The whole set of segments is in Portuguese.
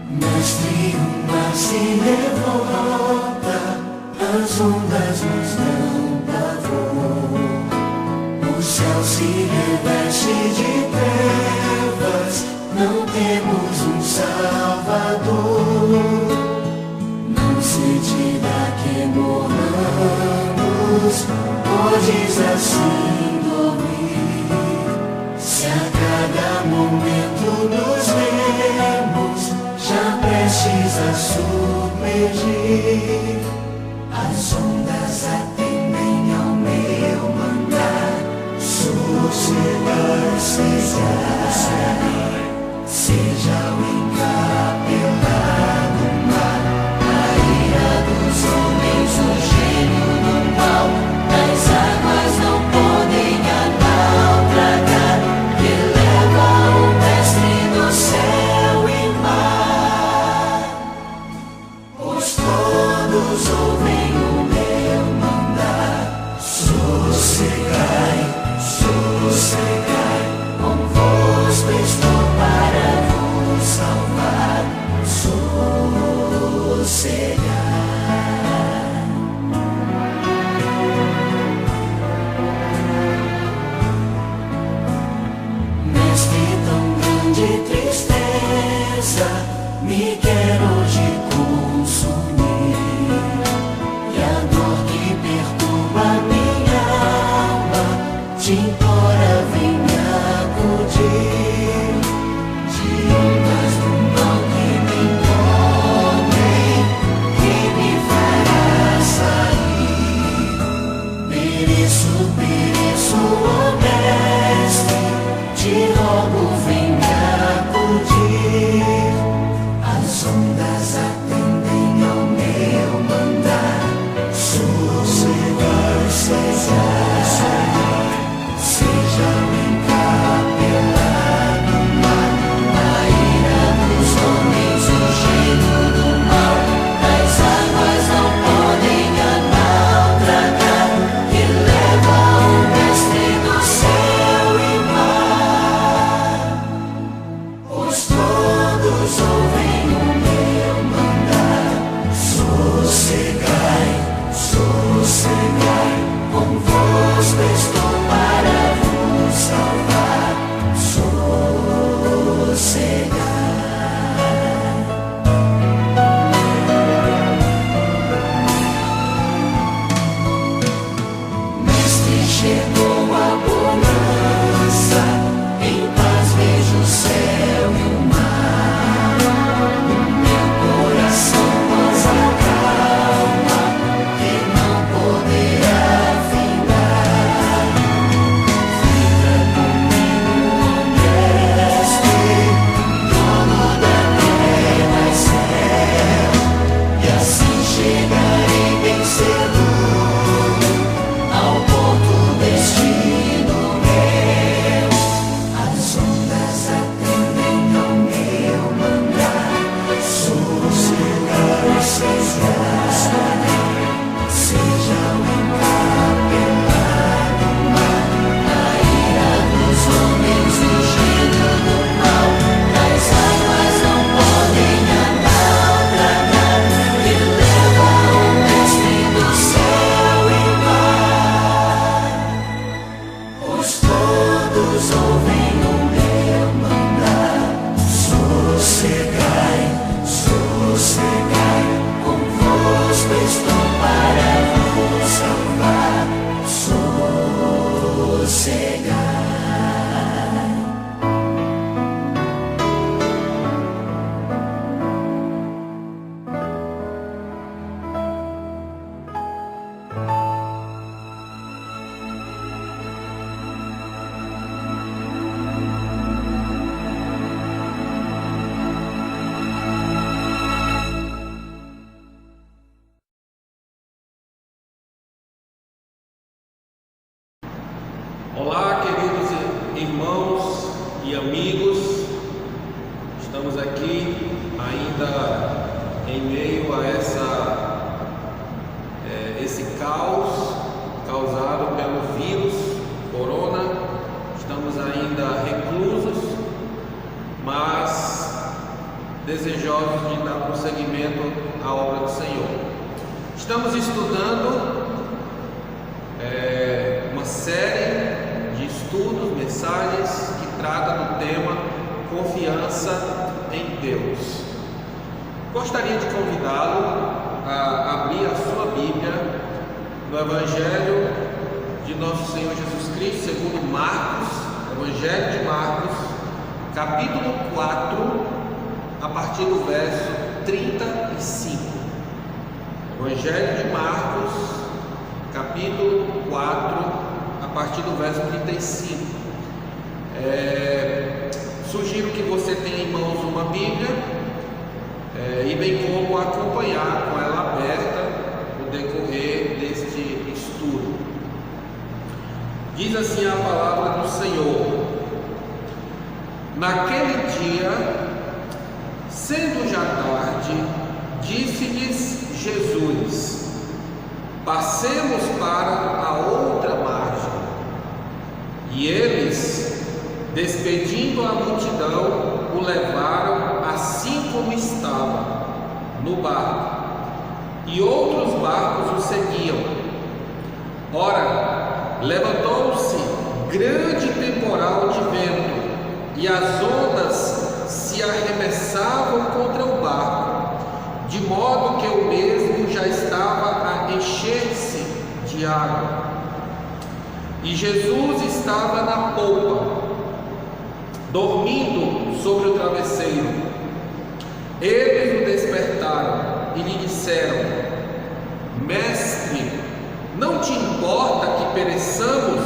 Mestre, o mar se levanta, as ondas nos dão pavor. O céu se reveste de trevas, não temos um Salvador. Não se diga que morramos, podes assim dormir. Se a cada momento nos vemos já prestes a submergir, as ondas atendem ao meu mandar. Sossegai, seja o encapelado mar, a ira dos homens, o gênio do mal, as águas não podem a naufragar, que leva o mestre do céu e mar. Pois todos ouvem o meu mandar. Sossegai, convosco estou para vos salvar. Sossegai. Mestre, tão grande tristeza me quer hoje consumir, e a dor que perturba minha alma te implora, vem me acudir. De ondas do mal que me envolvem, quem me fará sair? Pereço, ó mestre, te rogo, vem me acudir. As ondas atendem ao meu mandar. Sossegai, seja o encapelado mar, a ira dos homens, o gênio do mal, as águas não podem a naufragar, que leva o mestre do céu e mar. Pois todos ouvem o meu mandar. Sossegai, convosco estou para vos salvar. Sossegai. Mestre, chegou a bonança, em paz vejo o céu e o mar. O meu coração goza calma, que não poderá findar. Fica comigo, ó mestre, amigos, estamos aqui ainda em meio a esse caos causado pelo vírus corona. Estamos ainda reclusos, mas desejosos de dar prosseguimento à obra do Senhor. Estamos estudando uma série de estudos, mensagens que trata do tema confiança em Deus. Gostaria de convidá-lo a abrir a sua Bíblia no Evangelho de Nosso Senhor Jesus Cristo segundo Marcos, Evangelho de Marcos, capítulo 4, a partir do verso 35. Evangelho de Marcos, capítulo 4, a partir do verso 35. Sugiro que você tenha em mãos uma Bíblia e bem como acompanhar com ela aberta no decorrer deste estudo. Diz assim a palavra do Senhor: Naquele dia, sendo já tarde, disse-lhes Jesus: Passemos para a outra margem. E eles, despedindo a multidão, o levaram assim como estava, no barco, e outros barcos o seguiam. Ora, levantou-se grande temporal de vento, e as ondas se arremessavam contra o barco, de modo que o mesmo já estava a encher-se de água. E Jesus estava na polpa, dormindo sobre o travesseiro. Eles o despertaram e lhe disseram: Mestre, não te importa que pereçamos?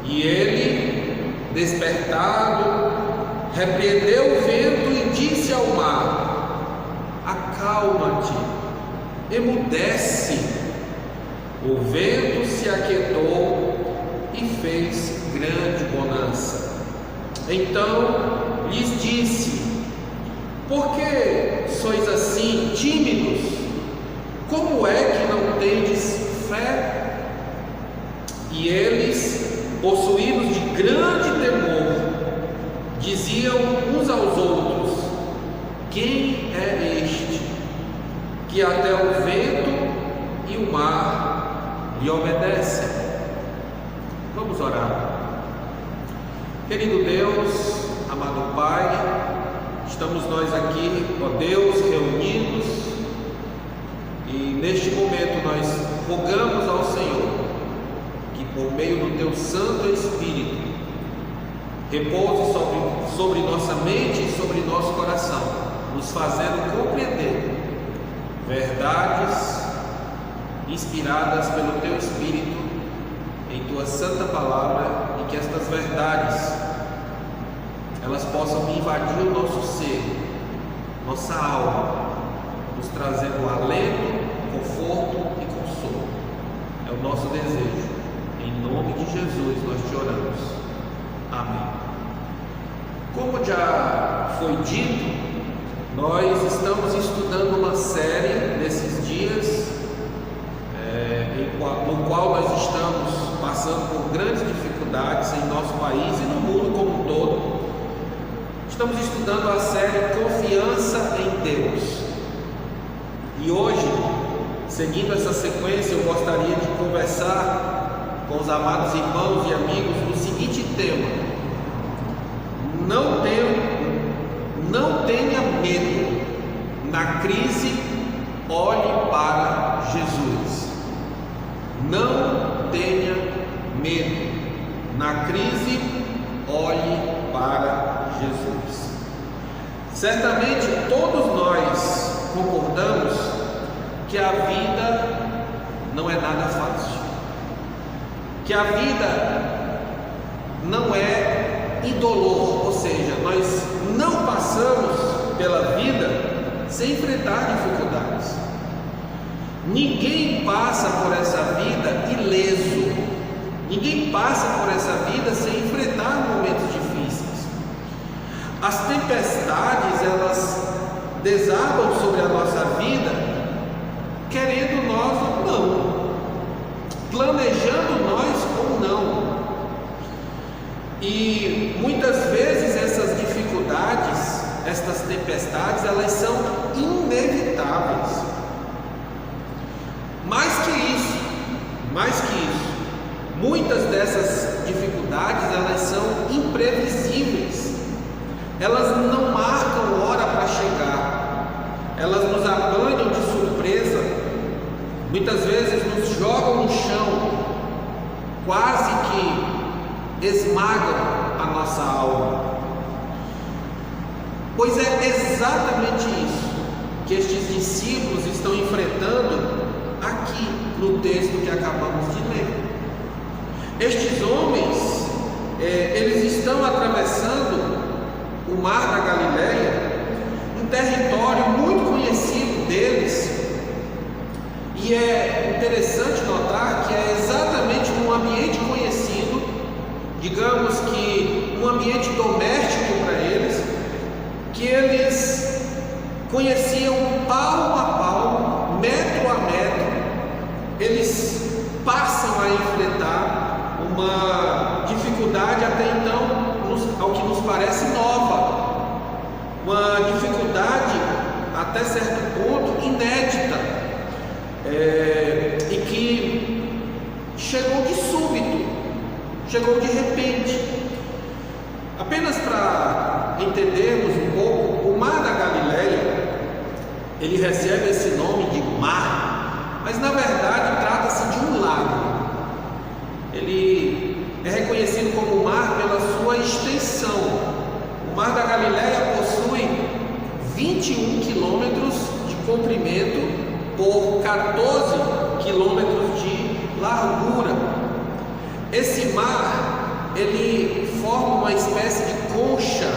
E ele, despertado, repreendeu o vento e disse ao mar: Acalma-te, emudece. O vento se aquietou e fez grande bonança. Então lhes disse: Por que sois assim tímidos? Como é que não tendes fé? E eles, possuídos de grande temor, diziam uns aos outros: Quem é este, que até o vento e o mar lhe obedecem? Vamos orar. Querido Deus, amado Pai, estamos nós aqui, ó Deus, reunidos, e neste momento nós rogamos ao Senhor que por meio do Teu Santo Espírito repouse sobre nossa mente e sobre nosso coração, nos fazendo compreender verdades inspiradas pelo Teu Espírito em Tua Santa Palavra, e que estas verdades elas possam invadir o nosso ser, nossa alma, nos trazendo alento, conforto e consolo. É o nosso desejo. Em nome de Jesus nós te oramos. Amém. Como já foi dito, nós estamos estudando uma série nesses dias, no qual nós estamos passando por grandes dificuldades em nosso país e no mundo como um todo. Estamos estudando a série Confiança em Deus. E hoje, seguindo essa sequência, eu gostaria de conversar com os amados irmãos e amigos no seguinte tema: Não tenha medo. Na crise, olhe para Jesus. Não tenha medo. Na crise, olhe para Jesus. Certamente todos nós concordamos que a vida não é nada fácil, que a vida não é indolor, ou seja, nós não passamos pela vida sem enfrentar dificuldades. Ninguém passa por essa vida ileso. Ninguém passa por essa vida sem enfrentar momentos difíceis. As tempestades, elas desabam sobre a nossa vida, querendo nós ou não, planejando nós ou não. E muitas vezes essas dificuldades, estas tempestades, elas são inevitáveis. Mais que isso, muitas dessas dificuldades, elas são imprevisíveis. Elas não marcam hora para chegar. Elas nos apanham de surpresa. Muitas vezes nos jogam no chão, quase que esmagam a nossa alma. Pois é exatamente isso que estes discípulos estão enfrentando aqui no texto que acabamos de ler. Estes homens, eles estão atravessando o mar da Galileia, um território muito conhecido deles, e é interessante notar que é exatamente num ambiente conhecido, digamos que um ambiente doméstico para eles, que eles conheciam palmo a palmo, metro a metro. Eles passam a enfrentar uma dificuldade até então, ao que nos parece nova, uma dificuldade até certo ponto inédita, e que chegou de súbito, chegou de repente. Apenas para entendermos um pouco, o mar da Galileia, ele recebe esse nome de mar, mas na verdade trata-se de um lago. Ele é reconhecido como mar pela sua extensão. O mar da Galileia possui 21 quilômetros de comprimento por 14 quilômetros de largura. Esse mar, ele forma uma espécie de concha,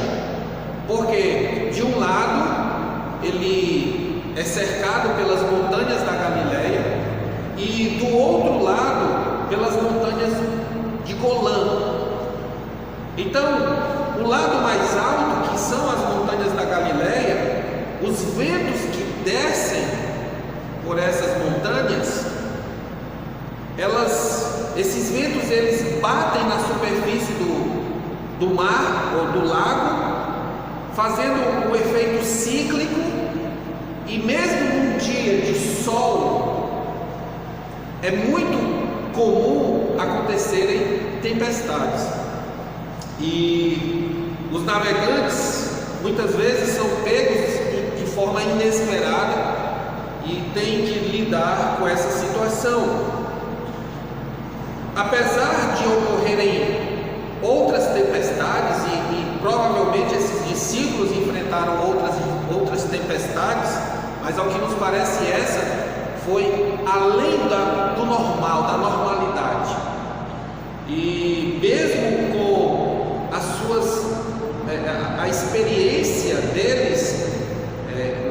porque de um lado ele é cercado pelas montanhas da Galileia e do outro lado pelas montanhas de Golã. Então, o lado mais alto, que são as montanhas da Galileia, os ventos que descem por essas montanhas, esses ventos, eles batem na superfície do mar ou do lago, fazendo um efeito cíclico, e mesmo num dia de sol, é muito comum acontecerem tempestades. E os navegantes muitas vezes são pegos de forma inesperada e têm que lidar com essa situação. Apesar de ocorrerem outras tempestades, e provavelmente esses discípulos enfrentaram outras tempestades, mas ao que nos parece essa foi além do normal, da normalidade. E mesmo com a experiência deles,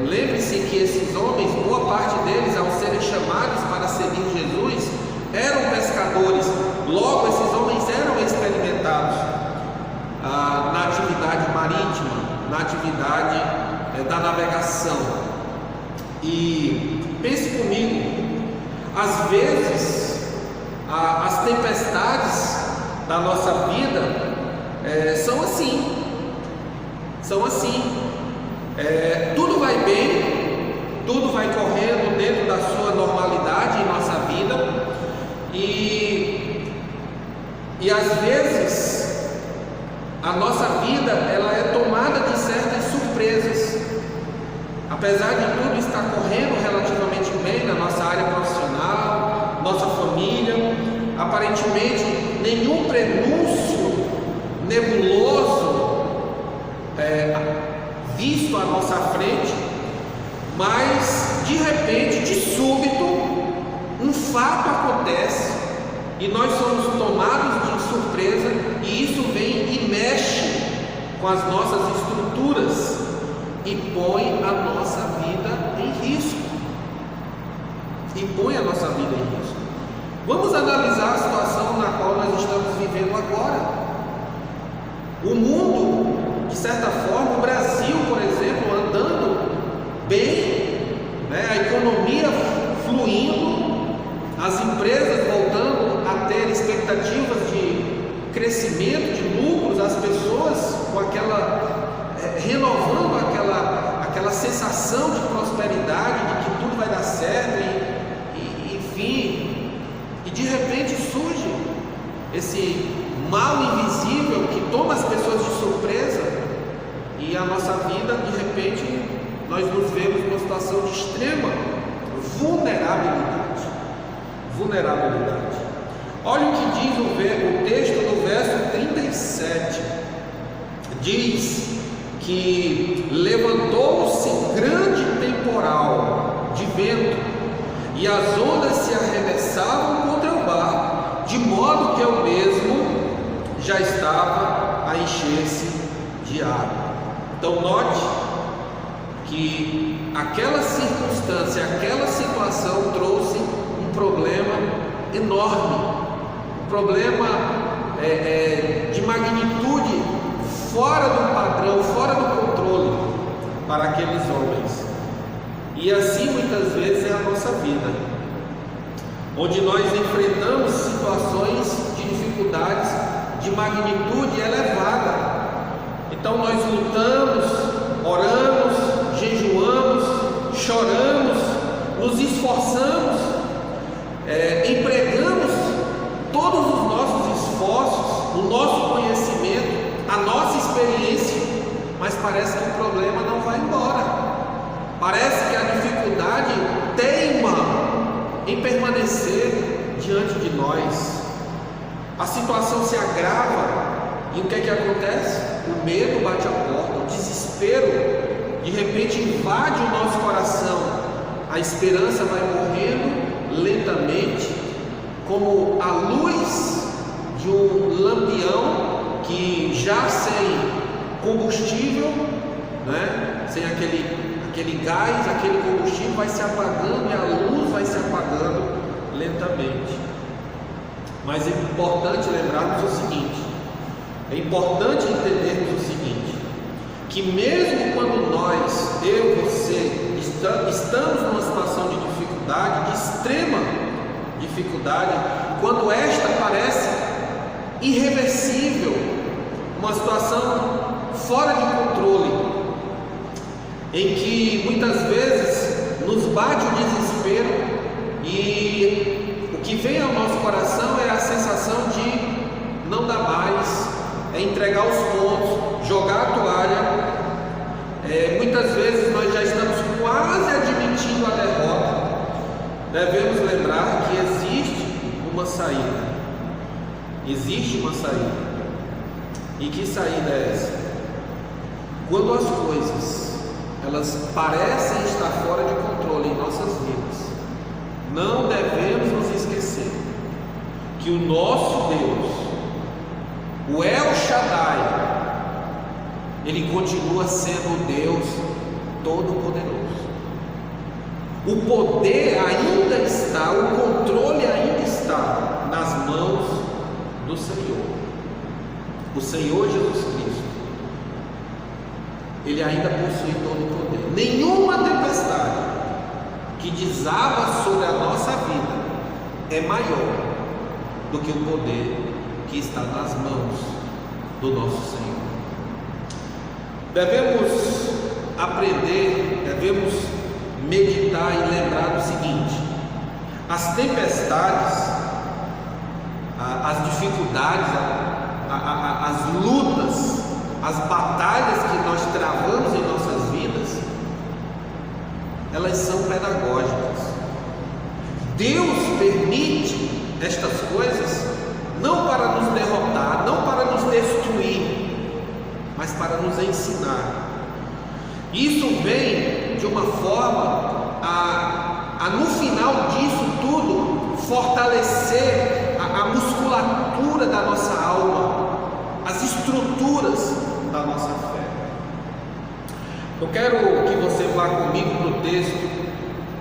lembre-se que esses homens, boa parte deles, ao serem chamados para seguir Jesus, eram pescadores. Logo, esses homens eram experimentados na atividade marítima, na atividade da navegação. E pense comigo, às vezes as tempestades da nossa vida são assim. Tudo vai bem, tudo vai correndo dentro da sua normalidade em nossa vida, e às vezes a nossa vida ela é tomada de certas surpresas. Apesar de tudo estar correndo relativamente bem na nossa área profissional, nossa família, aparentemente nenhum prenúncio nebuloso visto à nossa frente, mas de repente, de súbito, um fato acontece e nós somos tomados de surpresa, e isso vem e mexe com as nossas estruturas e põe a nossa vida em risco. Vamos analisar a situação na qual nós estamos vivendo agora. O mundo, de certa forma, renovando aquela sensação de prosperidade, de que tudo vai dar certo, enfim, e de repente surge esse mal invisível que toma as pessoas de surpresa, e a nossa vida, de repente, nós nos vemos numa situação de extrema vulnerabilidade. Olha o que diz o texto do verso 37. Diz que levantou-se grande temporal de vento, e as ondas se arremessavam contra o barco, de modo que o mesmo já estava a encher-se de água. Então note que aquela circunstância, aquela situação trouxe um problema enorme, um problema de magnitude fora do padrão, fora do controle para aqueles homens. E assim muitas vezes é a nossa vida, onde nós enfrentamos situações de dificuldades de magnitude elevada. Então nós lutamos, oramos, jejuamos, choramos, nos esforçamos, empregamos todos os nossos esforços, o nosso conhecimento, a nossa experiência, mas parece que o problema não vai embora. Parece que a dificuldade teima em permanecer diante de nós. A situação se agrava, e o que é que acontece? O medo bate a porta, o desespero de repente invade o nosso coração, a esperança vai morrendo lentamente, como a luz de um lampião que já sem combustível, né? Sem aquele gás, aquele combustível vai se apagando e a luz vai se apagando lentamente. Mas é importante lembrarmos o seguinte, é importante entendermos o seguinte, que mesmo quando nós, eu, você, estamos numa situação de dificuldade, de extrema dificuldade, quando esta parece irreversível, uma situação fora de controle, em que muitas vezes nos bate o desespero, e o que vem ao nosso coração é a sensação de não dar mais, é entregar os pontos, jogar a toalha. Muitas vezes nós já estamos quase admitindo a derrota. Devemos lembrar que existe uma saída. Existe uma saída. E que saída é essa? Quando as coisas elas parecem estar fora de controle em nossas vidas, não devemos nos esquecer que o nosso Deus, o El Shaddai, ele continua sendo o Deus Todo-Poderoso. O poder ainda está, o controle ainda está nas mãos do Senhor. O Senhor Jesus Cristo, ele ainda possui todo o poder. Nenhuma tempestade que desaba sobre a nossa vida é maior do que o poder que está nas mãos do nosso Senhor. Devemos aprender, devemos meditar e lembrar do seguinte: as tempestades, as dificuldades, as lutas, as batalhas que nós travamos em nossas vidas, elas são pedagógicas. Deus permite estas coisas não para nos derrotar, não para nos destruir, mas para nos ensinar. Isso vem de uma forma a no final disso tudo fortalecer a musculatura da nossa alma, as estruturas da nossa fé. Eu quero que você vá comigo para o texto,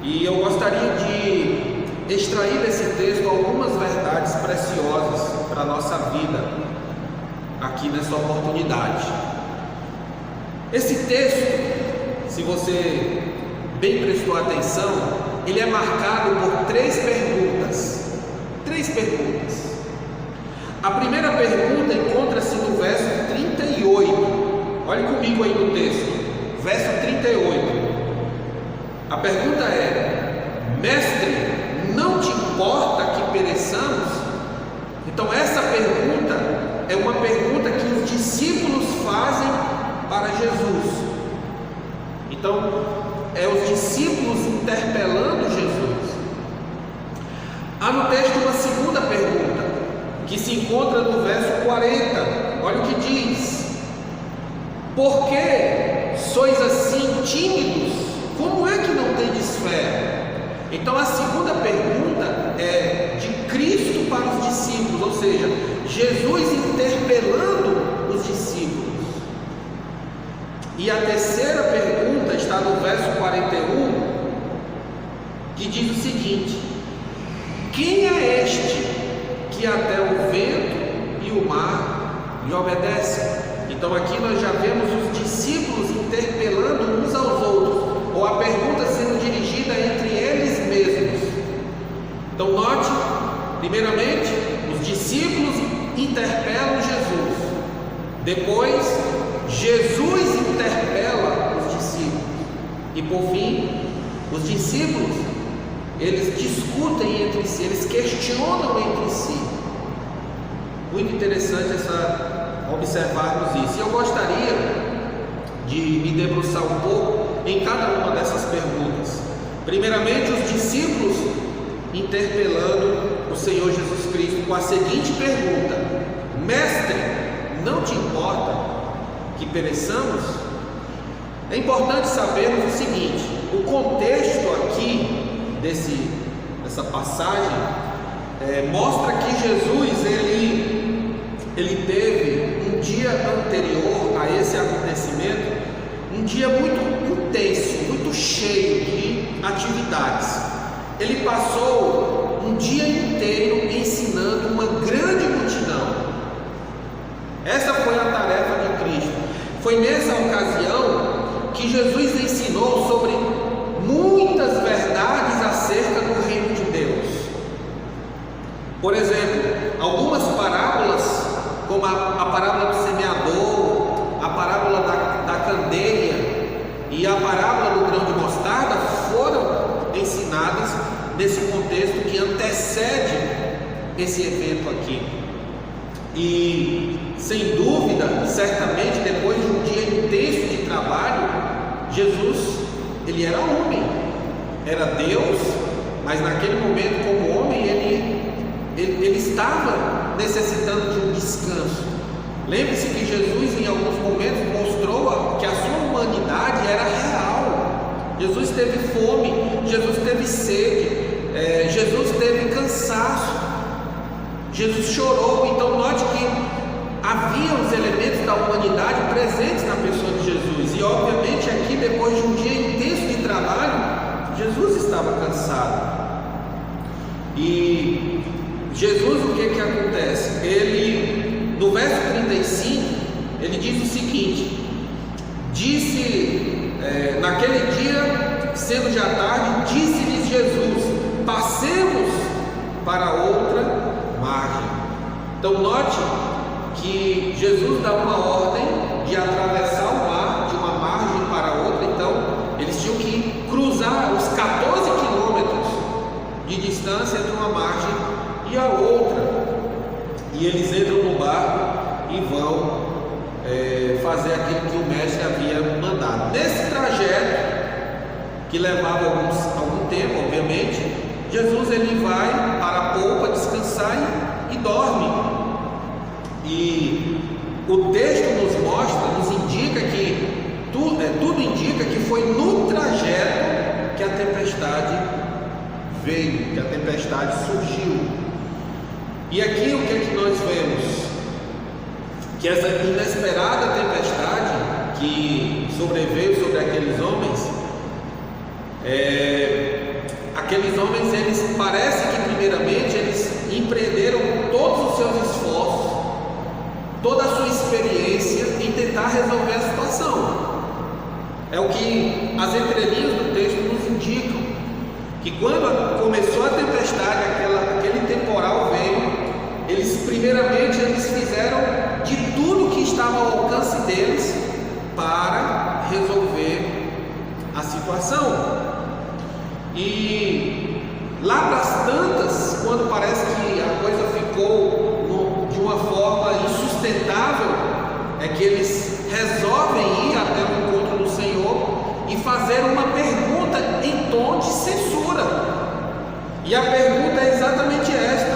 e eu gostaria de extrair desse texto algumas verdades preciosas para a nossa vida aqui nessa oportunidade. Esse texto, se você bem prestou atenção, ele é marcado por três perguntas. A primeira pergunta encontra-se no verso 38. Olhe comigo aí no texto, verso 38. A pergunta é: Mestre, não te importa que pereçamos? Então essa pergunta é uma pergunta que os discípulos fazem para Jesus. Então é os discípulos interpelando Jesus. Há no texto uma segunda pergunta, que se encontra no verso 40. Olha o que diz: por que sois assim tímidos? Como é que não tendes fé? Então a segunda pergunta é de Cristo para os discípulos, ou seja, Jesus interpelando os discípulos. E a terceira pergunta está no verso 41, que diz o seguinte: quem é este que até o vento e o mar lhe obedecem? Então aqui nós já vemos os discípulos interpelando uns aos outros, ou a pergunta sendo dirigida entre eles mesmos. Então note, primeiramente, os discípulos interpelam Jesus. Depois, Jesus interpela os discípulos. E por fim, os discípulos, eles discutem entre si, eles questionam entre si. Muito interessante observarmos isso. E eu gostaria de me debruçar um pouco em cada uma dessas perguntas. Primeiramente, os discípulos interpelando o Senhor Jesus Cristo com a seguinte pergunta: Mestre, não te importa que pereçamos? É importante sabermos o seguinte: o contexto aqui dessa passagem mostra que Jesus ele teve um dia anterior a esse acontecimento, um dia muito intenso, muito cheio de atividades. Ele passou um dia inteiro ensinando uma grande multidão. Essa foi a tarefa de Cristo. Foi nessa ocasião que Jesus ensinou sobre muitas verdades acerca do reino de Deus. Por exemplo, algumas parábolas, como a parábola do semeador, a parábola da candeia e a parábola do grão de mostarda, foram ensinadas nesse contexto que antecede esse evento aqui. E sem dúvida, certamente, depois de um dia intenso de trabalho, Jesus, ele era homem, era Deus, mas naquele momento, como homem, ele estava necessitando de um descanso. Lembre-se que Jesus, em alguns momentos, mostrou que a sua humanidade era real. Jesus teve fome, Jesus teve sede, Jesus teve cansaço, Jesus chorou. Então note que havia os elementos da humanidade presentes na pessoa de Jesus. E obviamente aqui, depois de um dia intenso de trabalho, Jesus estava cansado. E Jesus, o que acontece? Ele, no verso 35, ele diz o seguinte: naquele dia, sendo já tarde, disse-lhes Jesus: passemos para outra margem. Então note que Jesus dá uma ordem de atravessar o mar de uma margem para outra. Então eles tinham que cruzar os 14 quilômetros de distância entre uma margem e a outra, e eles entram no barco e vão fazer aquilo que o mestre havia mandado. Nesse trajeto, que levava algum tempo, obviamente, Jesus ele vai para a polpa descansar e dorme. E o texto nos mostra, nos indica que tudo indica que foi no trajeto que a tempestade veio, que a tempestade surgiu. E aqui o que é que nós vemos? Que essa inesperada tempestade que sobreveio sobre aqueles homens, eles parece que primeiramente eles empreenderam todos os seus esforços, toda a sua experiência em tentar resolver a situação. É o que as entrelinhas do texto nos indicam, que quando começou a tempestade, aquele temporal veio, eles fizeram de tudo que estava ao alcance deles para resolver a situação. E lá para as tantas, quando parece que a coisa ficou de uma forma insustentável, é que eles resolvem ir até o encontro do Senhor e fazer uma pergunta em tom de censura. E a pergunta é exatamente esta: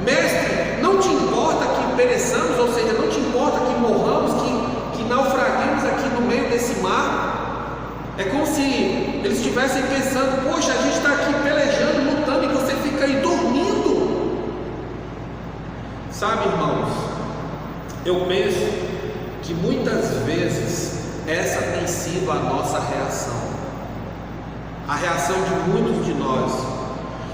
Mestre, não te importa que pereçamos, ou seja, não te importa que morramos, que naufraguemos aqui no meio desse mar? É como se eles estivessem pensando: poxa, a gente está aqui pelejando, lutando, e você fica aí dormindo. Sabe, irmãos, eu penso que muitas vezes essa tem sido a nossa reação, a reação de muitos de nós.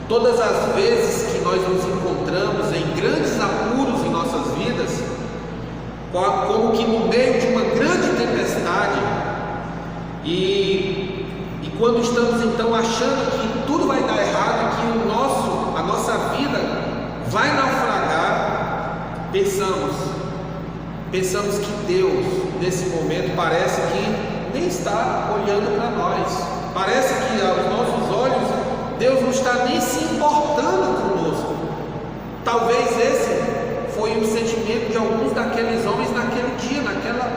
Todas as vezes que nós nos encontramos em grandes apuros em nossas vidas, como que no meio de uma grande tempestade, e quando estamos então achando que tudo vai dar errado, que a nossa vida vai naufragar, pensamos que Deus, nesse momento, parece que nem está olhando para nós, parece que aos nossos olhos Deus não está nem se importando conosco. Talvez esse foi o sentimento de alguns daqueles homens naquele dia,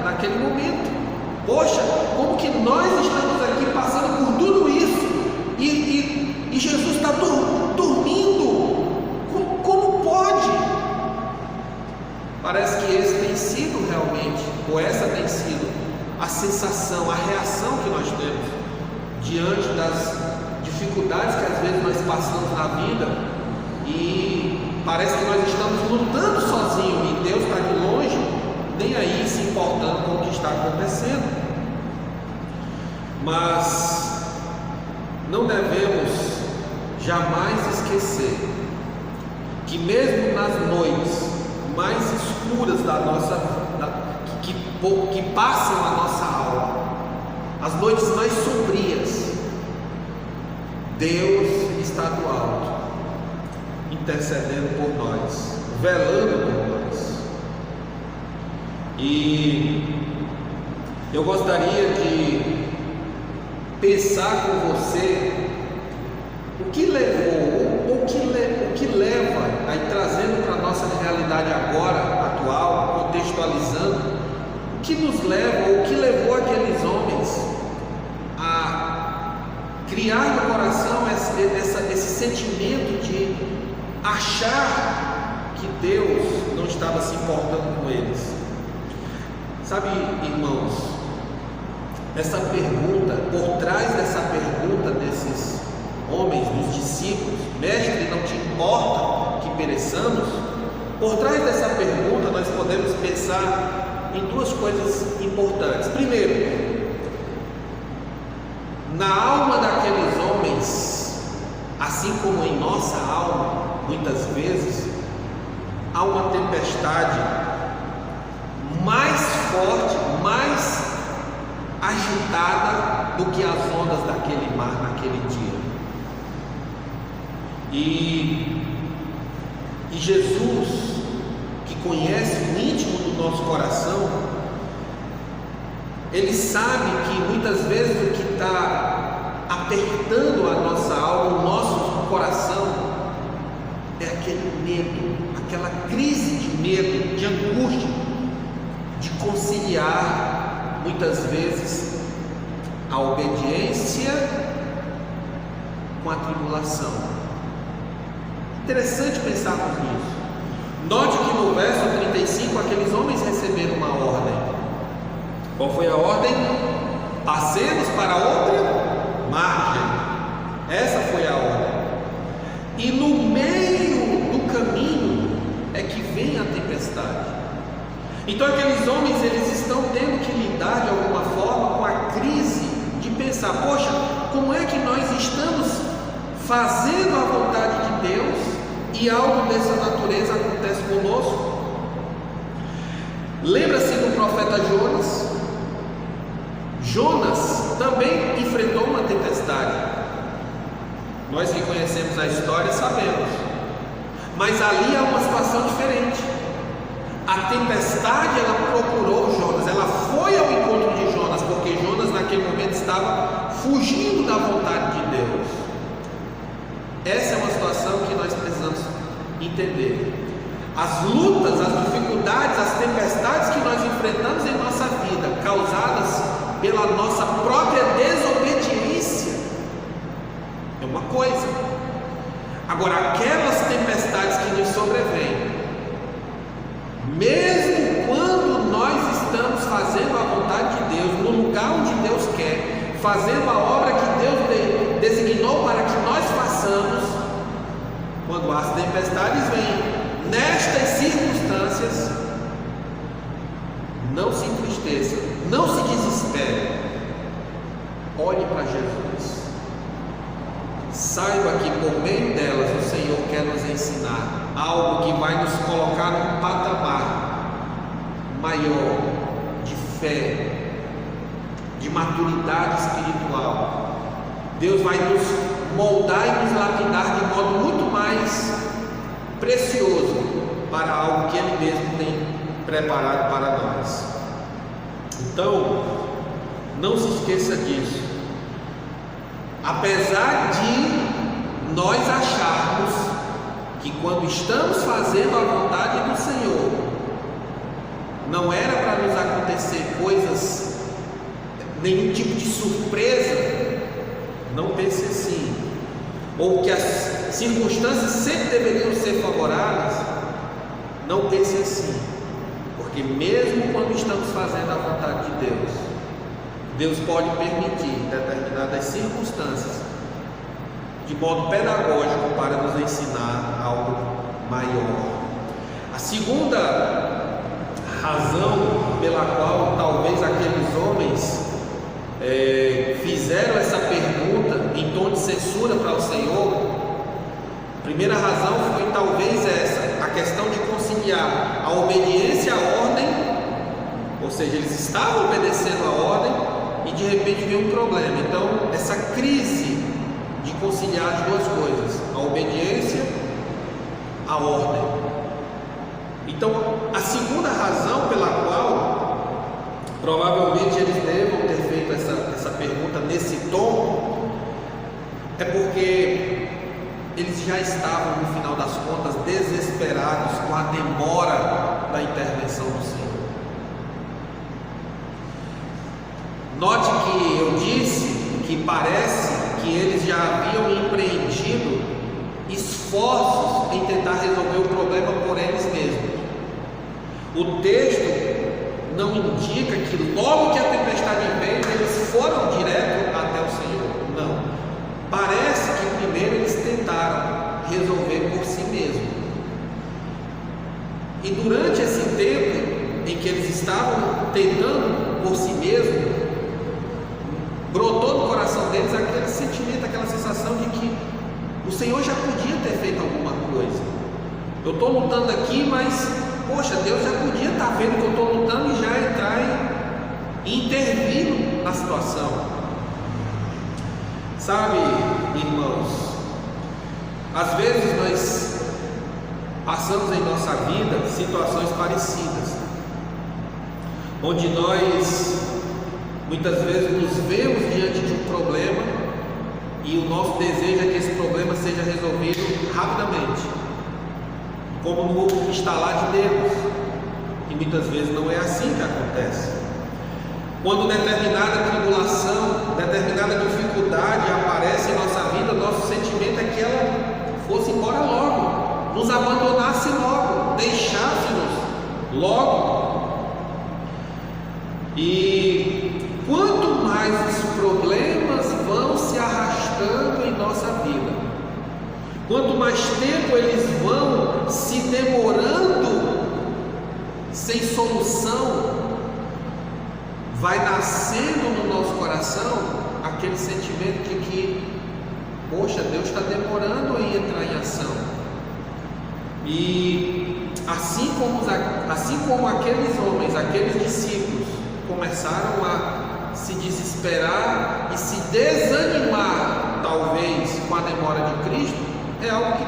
naquele momento. Poxa, como que nós estamos aqui passando por tudo isso e Jesus está dormindo? Como pode? Parece que esse tem sido realmente, ou essa tem sido a sensação, a reação que nós temos diante das dificuldades que às vezes nós passamos na vida, e parece que nós estamos lutando sozinhos e Deus está de longe, nem aí se importando com o que está acontecendo. Mas não devemos jamais esquecer que mesmo nas noites mais escuras que passam a nossa alma, as noites mais sombrias, Deus está do alto, intercedendo por nós, velando por nós. E eu gostaria de pensar com você o que levou, o que leva, aí trazendo para a nossa realidade agora, atual, contextualizando, o que nos leva, ou o que levou aqueles homens a criar no coração esse sentimento de achar que Deus não estava se importando com eles. Sabe, irmãos, essa pergunta, por trás dessa pergunta desses homens, dos discípulos, Mestre, não te importa que pereçamos? Por trás dessa pergunta nós podemos pensar em duas coisas importantes. Primeiro, na alma daqueles homens, assim como em nossa alma, muitas vezes, há uma tempestade mais forte, mais agitada do que as ondas daquele mar naquele dia. E Jesus, que conhece o íntimo do nosso coração, Ele sabe que muitas vezes o que está apertando a nossa alma, o nosso coração, é aquele medo, aquela crise de medo, de angústia, de conciliar muitas vezes a obediência com a tribulação. Interessante pensarmos nisso. Note que no verso 35 aqueles homens receberam uma ordem. Qual foi a ordem? Passemos para outra margem. Essa foi a ordem. E no meio do caminho é que vem a tempestade. Então aqueles homens, eles estão tendo que lidar de alguma forma com a crise de pensar: poxa, como é que nós estamos fazendo a vontade de Deus e algo dessa natureza acontece conosco? Lembra-se do profeta Jonas? Jonas também enfrentou uma tempestade. Nós que conhecemos a história sabemos, mas ali há uma situação diferente. A tempestade, ela procurou Jonas, ela foi ao encontro de Jonas, porque Jonas naquele momento estava fugindo da vontade de Deus. Essa é uma situação que nós precisamos entender. As lutas, as dificuldades, as tempestades que nós enfrentamos em nossa vida, causadas pela nossa própria desobediência, é uma coisa. Agora, aquelas tempestades que nos sobrevêm, mesmo quando nós estamos fazendo a vontade de Deus, no lugar onde Deus quer, fazendo a obra que Deus designou para que nós façamos, quando as tempestades vêm, nestas circunstâncias, não se entristeça, não se desespere, olhe para Jesus, saiba que por meio delas o Senhor quer nos ensinar algo que vai nos colocar num patamar maior de fé, de maturidade espiritual. Deus vai nos moldar e nos lapidar de modo muito mais precioso para algo que Ele mesmo tem preparado para nós. Então, não se esqueça disso. Apesar de nós acharmos que quando estamos fazendo a vontade do Senhor, não era para nos acontecer coisas, nenhum tipo de surpresa, não pense assim, ou que as circunstâncias sempre deveriam ser favoráveis, não pense assim, porque mesmo quando estamos fazendo a vontade de Deus, Deus pode permitir determinadas circunstâncias de modo pedagógico para nos ensinar algo maior. A segunda razão pela qual talvez aqueles homens fizeram essa pergunta em tom de censura para o Senhor, a primeira razão foi talvez essa, a questão de conciliar a obediência à ordem, ou seja, eles estavam obedecendo a ordem e de repente veio um problema. Então, essa crise de conciliar as duas coisas, a obediência, a ordem. Então, a segunda razão pela qual provavelmente eles devam ter feito essa pergunta nesse tom, é porque eles já estavam, no final das contas, desesperados com a demora da intervenção do Senhor. Note que eu disse que parece que eles já haviam empreendido esforços em tentar resolver o problema por eles mesmos. O texto não indica que logo que a tempestade veio, eles foram direto até o Senhor. Não. Parece que primeiro eles tentaram resolver por si mesmos. E durante esse tempo em que eles estavam tentando por si mesmos, brotou no coração deles aquele sentimento, aquela sensação de que o Senhor já podia ter feito alguma coisa. Eu estou lutando aqui, mas, poxa, Deus já podia estar vendo que eu estou lutando e já entrar e intervir na situação. Sabe, irmãos, às vezes nós passamos em nossa vida situações parecidas, onde nós muitas vezes nos vemos diante de um problema e o nosso desejo é que esse problema seja resolvido rapidamente, como no instalar de dedos, e muitas vezes não é assim que acontece. Quando determinada tribulação, determinada dificuldade aparece em nossa vida, nosso sentimento é que ela fosse embora logo, nos abandonasse logo, deixasse-nos logo. E quanto mais os problemas vão se arrastando em nossa vida, quanto mais tempo eles vão se demorando sem solução, vai nascendo no nosso coração aquele sentimento de que, poxa, Deus está demorando em entrar em ação. E assim como aqueles homens, aqueles discípulos começaram a se desesperar e se desanimar, talvez, com a demora de Cristo, é algo que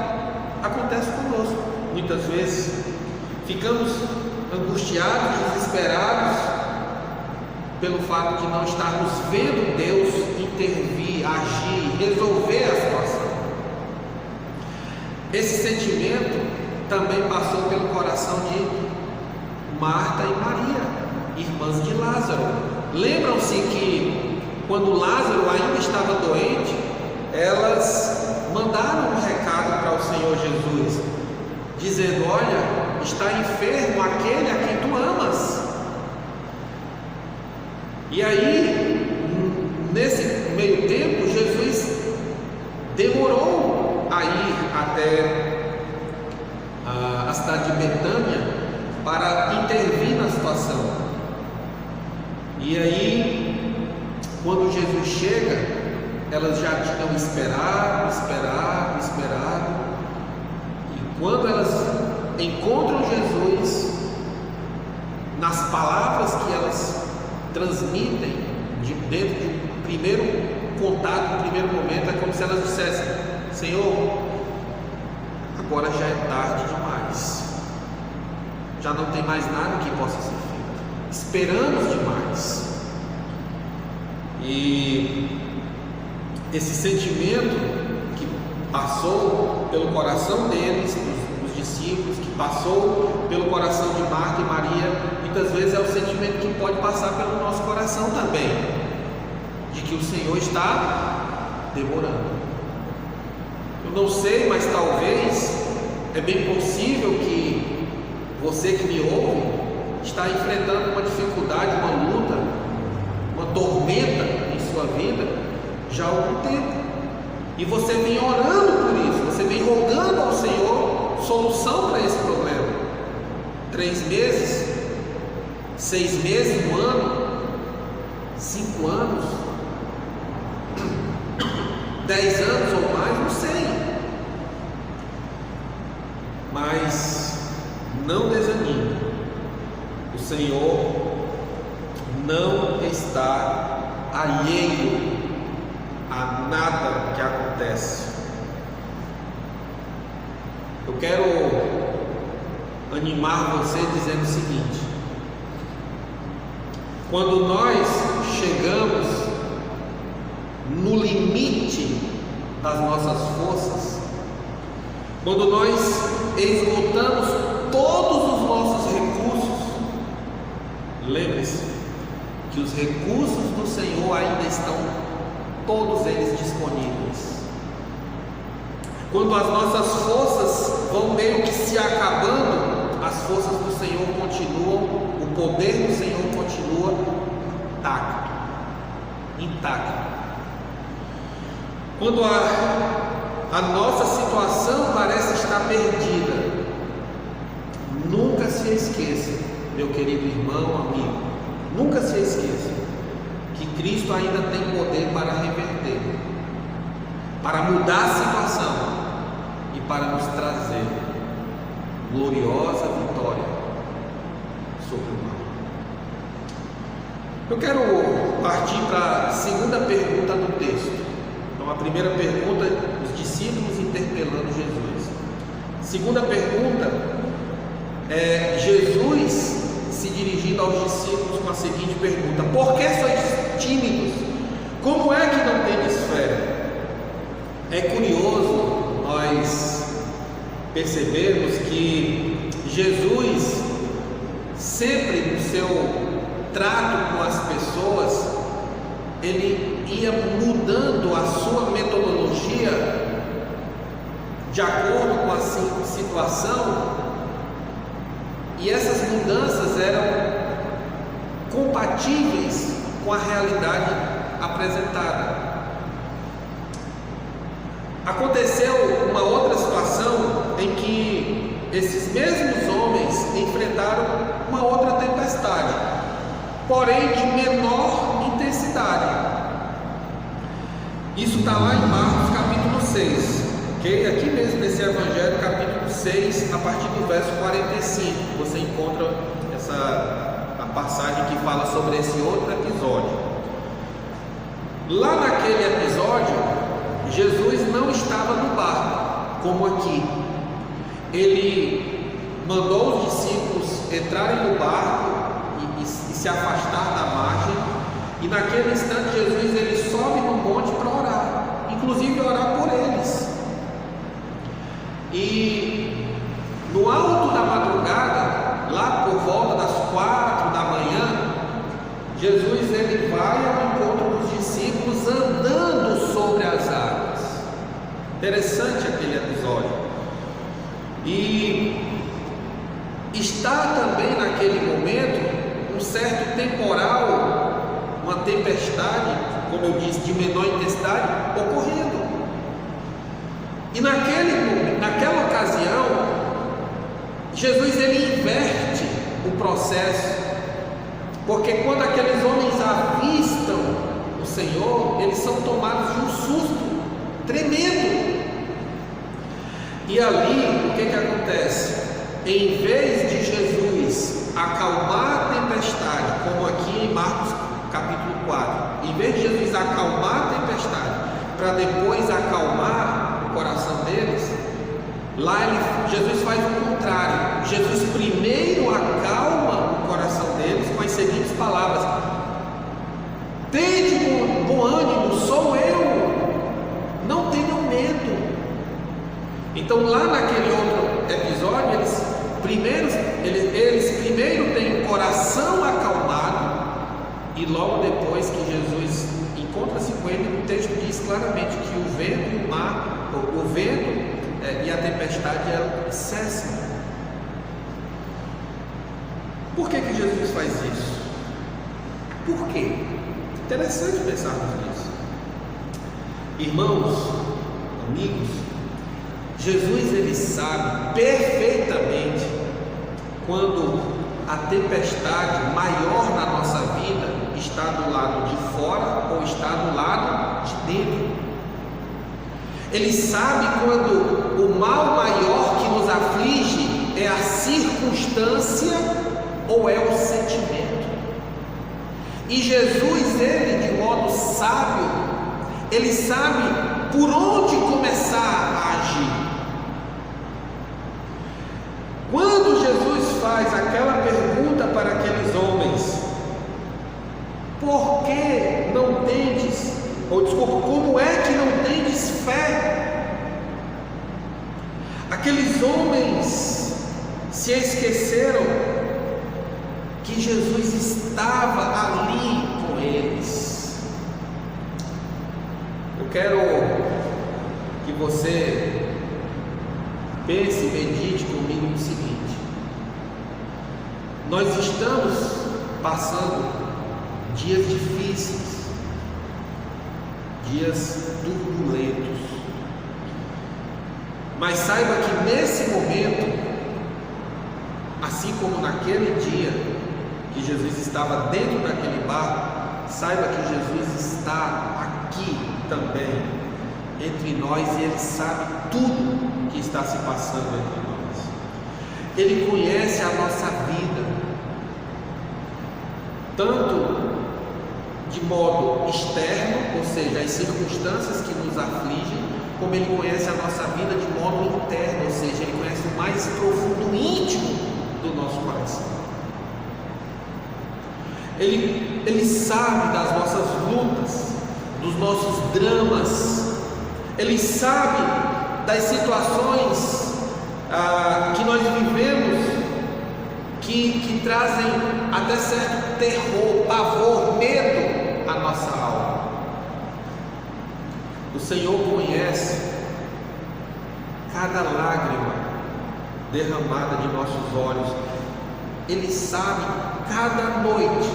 acontece conosco. Muitas vezes ficamos angustiados, desesperados, pelo fato de não estarmos vendo Deus intervir, agir, resolver a situação. Esse sentimento também passou pelo coração de Marta e Maria, irmãs de Lázaro. Lembram-se que quando Lázaro ainda estava doente, elas mandaram um recado para o Senhor Jesus, dizendo: olha, está enfermo aquele a quem tu amas. E aí, nesse meio tempo, Jesus demorou a ir até a cidade de Betânia para intervir na situação. E aí, quando Jesus chega, elas já tinham esperado. E quando elas encontram Jesus, nas palavras que elas transmitem dentro de um primeiro contato, um primeiro momento, é como se elas dissessem: Senhor, agora já é tarde demais, já não tem mais nada que possa ser feito, esperamos demais. E esse sentimento que passou pelo coração deles, dos discípulos, que passou pelo coração de Marta e Maria, muitas vezes é o sentimento que pode passar pelo nosso coração também, de que o Senhor está demorando. Eu não sei, mas talvez é bem possível que você que me ouve está enfrentando uma dificuldade, uma luta, uma tormenta em sua vida já há algum tempo, e você vem orando por isso, você vem rogando ao Senhor solução para esse problema. 3 meses, 6 meses, 1 ano, 5 anos, 10 anos ou mais, não sei. Mas não desanime, o Senhor não está alheio a nada que acontece. Eu quero animar você dizendo o seguinte: quando nós chegamos no limite das nossas forças, quando nós esgotamos todos os nossos recursos, lembre-se que os recursos do Senhor ainda estão todos eles disponíveis. Quando as nossas forças vão meio que se acabando, as forças do Senhor continuam, o poder do Senhor continua intacto. Quando a nossa situação parece estar perdida, nunca se esqueça, meu querido irmão, amigo, nunca se esqueça que Cristo ainda tem poder para reverter, para mudar a situação e para nos trazer gloriosa vitória sobre o mal. Eu quero partir para a segunda pergunta do texto. Então, a primeira pergunta, os discípulos interpelando Jesus. Segunda pergunta é Jesus se dirigindo aos discípulos com a seguinte pergunta: por que sois tímidos? Como é que não tendes fé? É curioso nós percebermos que Jesus, sempre no seu trato com as pessoas, ele ia mudando a sua metodologia de acordo com a situação, e essas mudanças eram compatíveis com a realidade apresentada. Aconteceu uma outra situação em que esses mesmos homens enfrentaram uma outra tempestade, porém de menor intensidade. Isso está lá em Marcos capítulo 6, ok? Aqui mesmo nesse Evangelho, capítulo 6, a partir do verso 45, você encontra a passagem que fala sobre esse outro episódio. Lá naquele episódio, Jesus não estava no barco, como aqui. Ele mandou os discípulos entrarem no barco e se afastar da margem, E naquele instante Jesus ele sobe no monte para orar, inclusive orar por eles. E no alto da madrugada, lá por volta das 4 da manhã, Jesus ele vai ao encontro dos discípulos andando sobre as águas. Interessante aquele episódio. E está também naquele momento um certo temporal, uma tempestade, como eu disse, de menor intensidade, ocorrendo. E naquela ocasião, Jesus ele inverte o processo, porque quando aqueles homens avistam o Senhor, eles são tomados de um susto tremendo. E ali, o que acontece? Em vez de Jesus acalmar a tempestade, como aqui em Marcos capítulo 4, em vez de Jesus acalmar a tempestade, para depois acalmar o coração deles, lá Jesus faz o contrário. Jesus primeiro acalma o coração deles com as seguintes palavras: tende bom ânimo, sou eu, não tenham medo. Então lá naquele outro episódio, eles primeiro têm o coração acalmado, e logo depois que Jesus encontra-se com ele, o texto diz claramente que o vento e o mar, o vento e a tempestade cessam. Por que Jesus faz isso? Por quê? Interessante pensarmos nisso. Irmãos, amigos, Jesus ele sabe perfeitamente quando a tempestade maior na nossa vida está do lado de fora ou está do lado de dentro. Ele sabe quando o mal maior que nos aflige é a circunstância ou é o sentimento. E Jesus, ele de modo sábio, ele sabe por onde começar a agir. Quando Jesus faz aquela pergunta para aqueles homens: por que não tendes, como é que não tendes fé? Aqueles homens se esqueceram que Jesus estava ali com eles. Eu quero que você pense e medite comigo no seguinte: nós estamos passando dias difíceis, dias turbulentos, mas saiba que nesse momento, assim como naquele dia que Jesus estava dentro daquele barco, saiba que Jesus está aqui também entre nós, e Ele sabe tudo que está se passando entre nós. Ele conhece a nossa vida, tanto de modo externo, ou seja, as circunstâncias que nos afligem, como Ele conhece a nossa vida de modo interno, ou seja, Ele conhece o mais profundo, íntimo do nosso coração. Ele sabe das nossas lutas, dos nossos dramas. Ele sabe das situações que nós vivemos, que trazem até certo terror, pavor, medo à nossa alma. O Senhor conhece cada lágrima derramada de nossos olhos. Ele sabe cada noite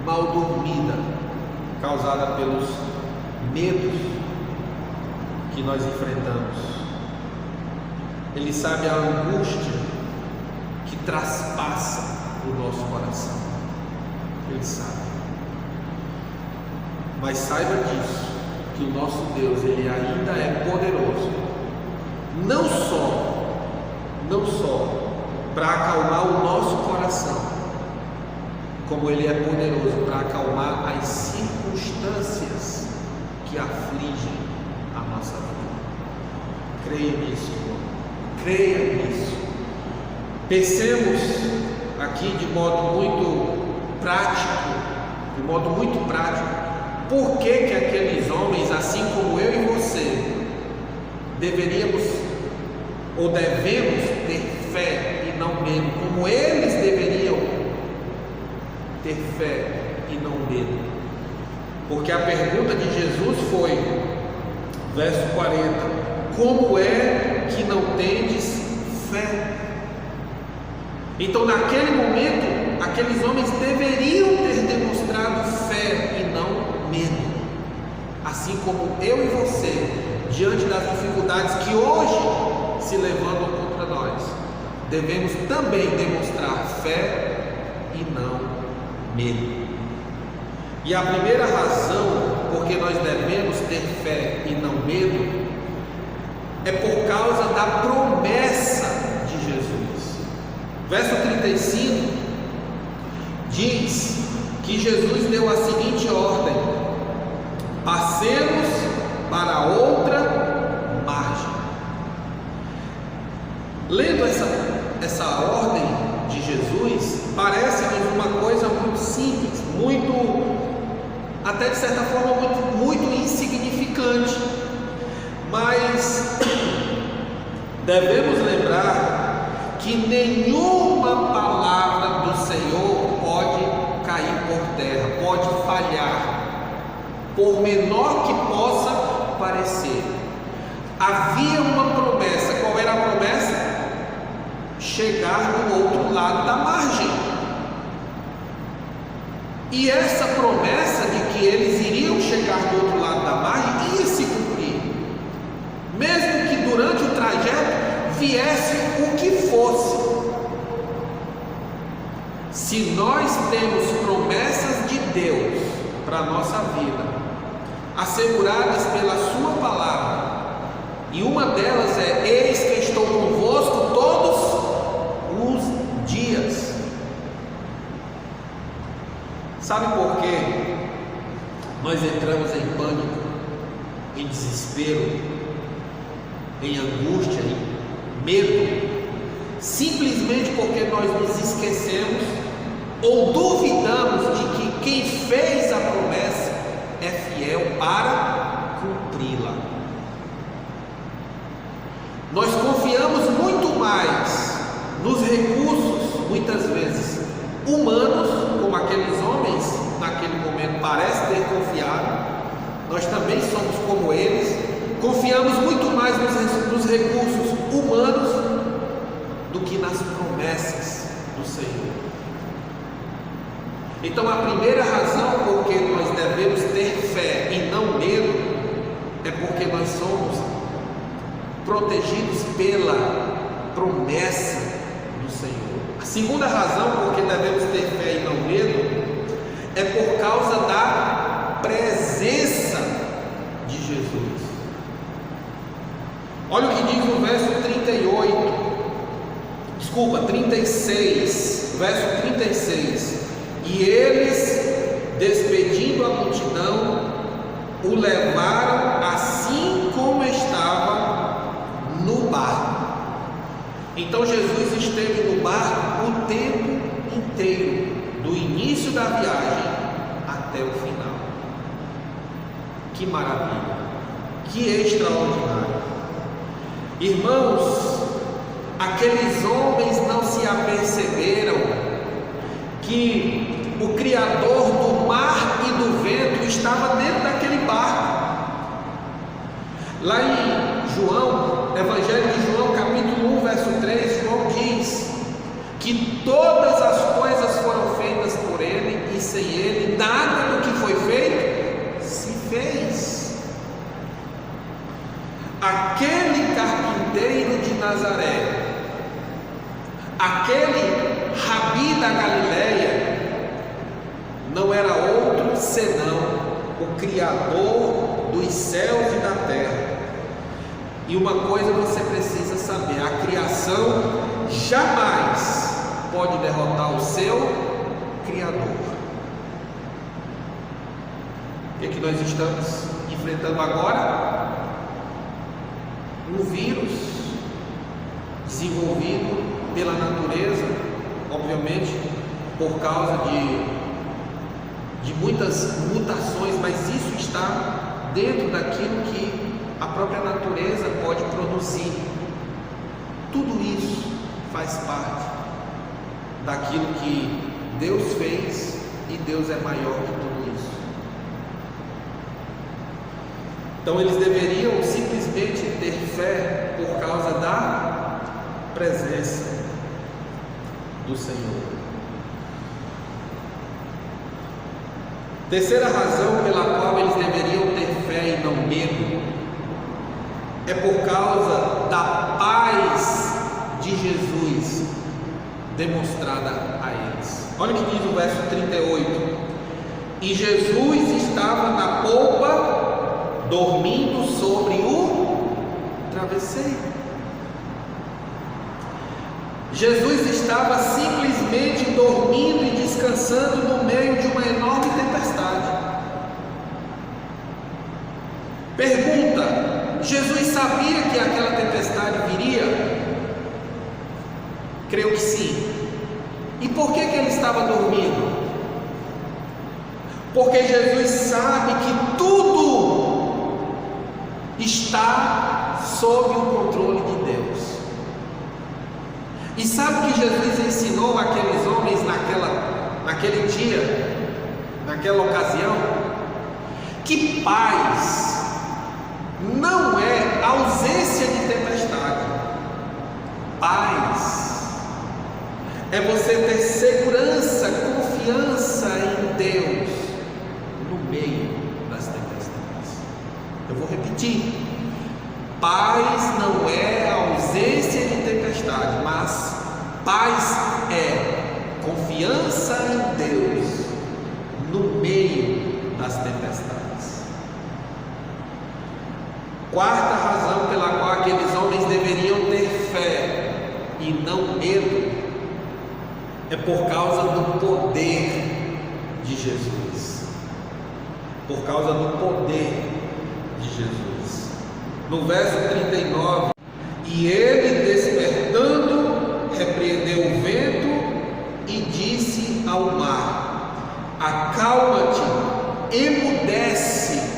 mal dormida causada pelos medos que nós enfrentamos. Ele sabe a angústia que traspassa o nosso coração. Ele sabe. Mas saiba disso, que o nosso Deus, Ele ainda é poderoso, não só para acalmar o nosso coração, como Ele é poderoso para acalmar as circunstâncias que afligem a nossa vida. Creia nisso, irmão. Creia nisso. Pensemos aqui de modo muito prático de modo muito prático, por que aqueles homens, assim como eu e você, deveríamos ou devemos ter fé e não medo, como eles deveriam ter fé e não medo. Porque a pergunta de Jesus foi, verso 40, como é que não tendes fé? Então naquele momento, aqueles homens deveriam ter demonstrado fé e não medo, assim como eu e você, diante das dificuldades que hoje se levantam contra nós, devemos também demonstrar fé e não medo. E a primeira razão porque nós devemos ter fé e não medo é por causa da promessa de Jesus. Verso 35 diz que Jesus deu a seguinte ordem: passemos para outra margem. Lendo essa ordem de Jesus, parece-nos uma coisa muito simples, até de certa forma muito insignificante, mas devemos lembrar que nenhuma palavra do Senhor pode cair por terra, pode falhar, por menor que possa parecer. Havia uma promessa. Qual era a promessa? Chegar do outro lado da margem. E essa promessa de que eles iriam chegar do outro lado da margem ia se cumprir, mesmo que durante o trajeto viesse o que fosse. Se nós temos promessas de Deus para a nossa vida, asseguradas pela sua palavra, e uma delas é: eis que estou convosco todos os dias. Sabe por quê nós entramos em pânico, em desespero, em angústia, em medo? Simplesmente porque nós nos esquecemos ou duvidamos de que quem fez a promessa é fiel para cumpri-la. Nós confiamos muito mais nos recursos, muitas vezes humanos, como aqueles homens naquele momento parecem ter confiado. Nós também somos como eles, confiamos muito mais nos recursos humanos do que nas promessas do Senhor. Então a primeira razão por que nós devemos ter fé e não medo é porque nós somos protegidos pela promessa do Senhor. A segunda razão por que devemos ter fé e não medo é por causa da presença de Jesus. Olha o que diz no verso 36, verso 36. E eles, despedindo a multidão, o levaram assim como estava no barco. Então Jesus esteve no barco o tempo inteiro, do início da viagem até o final. Que maravilha, que extraordinário. Irmãos, aqueles homens não se aperceberam que o Criador do mar e do vento estava dentro daquele barco. Lá em João, Evangelho de João, capítulo 1, verso 3, João diz que todas as coisas foram feitas por Ele, e sem Ele nada do que foi feito se fez. Aquele carpinteiro de Nazaré, aquele Rabi da Galileia, não era outro senão o Criador dos céus e da terra. E uma coisa você precisa saber: a criação jamais pode derrotar o seu Criador. O que é que nós estamos enfrentando agora? Um vírus desenvolvido pela natureza, obviamente por causa de de muitas mutações, mas isso está dentro daquilo que a própria natureza pode produzir. Tudo isso faz parte daquilo que Deus fez, e Deus é maior que tudo isso. Então eles deveriam simplesmente ter fé por causa da presença do Senhor. Terceira razão pela qual eles deveriam ter fé e não medo é por causa da paz de Jesus demonstrada a eles. Olha o que diz o verso 38: e Jesus estava na polpa, dormindo sobre o travesseiro. Jesus estava simplesmente dormindo e descansando no meio de uma enorme tempestade. Pergunta: Jesus sabia que aquela tempestade viria? Creio que sim. E por que ele estava dormindo? Porque Jesus sabe que tudo está sob o controle de Deus. E sabe o que Jesus ensinou àqueles homens naquele dia, naquela ocasião? Que paz não é ausência de tempestade. Paz é você ter segurança, confiança em Deus no meio das tempestades. Eu vou repetir: paz não é ausência de tempestade, mas paz é confiança em Deus no meio das tempestades. Quarta razão pela qual aqueles homens deveriam ter fé e não medo é por causa do poder de Jesus. Por causa do poder de Jesus. No verso 39: e ele, despertando, repreendeu o vento e disse ao mar: acalma-te, emudece.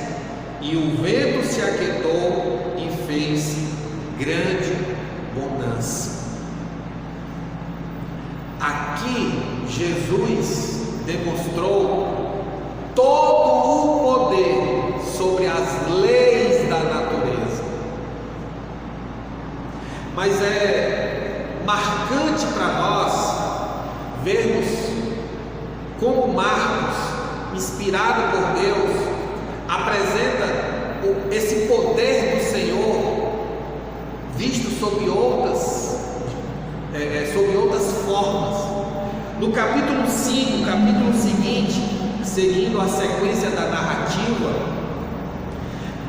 E o vento se aquietou e fez grande bonança. Aqui Jesus demonstrou todo o poder sobre as leis da natureza. Mas é marcante para nós vermos como Marcos, inspirado por Deus, apresenta esse poder do Senhor visto sob outras formas. No capítulo 5, capítulo seguinte, seguindo a sequência da narrativa,